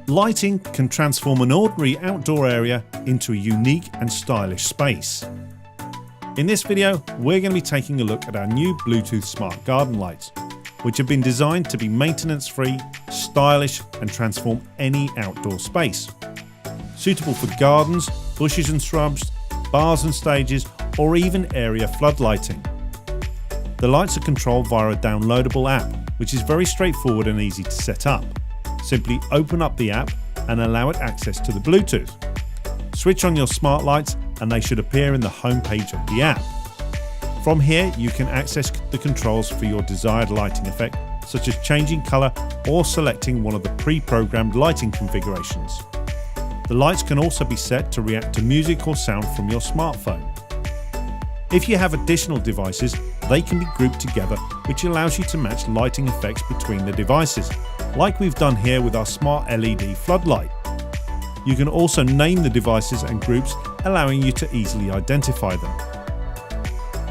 Lighting can transform an ordinary outdoor area into a unique and stylish space. In this video, we're going to be taking a look at our new Bluetooth smart garden lights, which have been designed to be maintenance-free, stylish, and transform any outdoor space. Suitable for gardens, bushes and shrubs, bars and stages, or even area flood lighting. The lights are controlled via a downloadable app, which is very straightforward and easy to set up. Simply open up the app and allow it access to the Bluetooth. Switch on your smart lights and they should appear in the home page of the app. From here, you can access the controls for your desired lighting effect, such as changing color or selecting one of the pre-programmed lighting configurations. The lights can also be set to react to music or sound from your smartphone. If you have additional devices, they can be grouped together, which allows you to match lighting effects between the devices, like we've done here with our smart LED floodlight. You can also name the devices and groups, allowing you to easily identify them.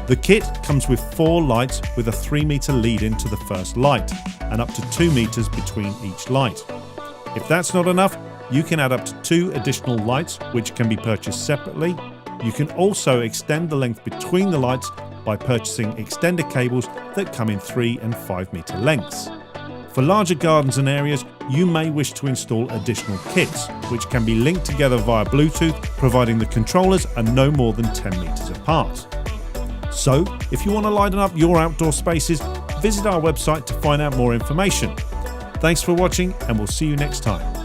The kit comes with 4 lights with a 3-meter lead into the first light and up to 2 meters between each light. If that's not enough, you can add up to 2 additional lights, which can be purchased separately. You can also extend the length between the lights by purchasing extender cables that come in 3 and 5 meter lengths. For larger gardens and areas, you may wish to install additional kits, which can be linked together via Bluetooth, providing the controllers are no more than 10 meters apart. So, if you want to lighten up your outdoor spaces, visit our website to find out more information. Thanks for watching, and we'll see you next time.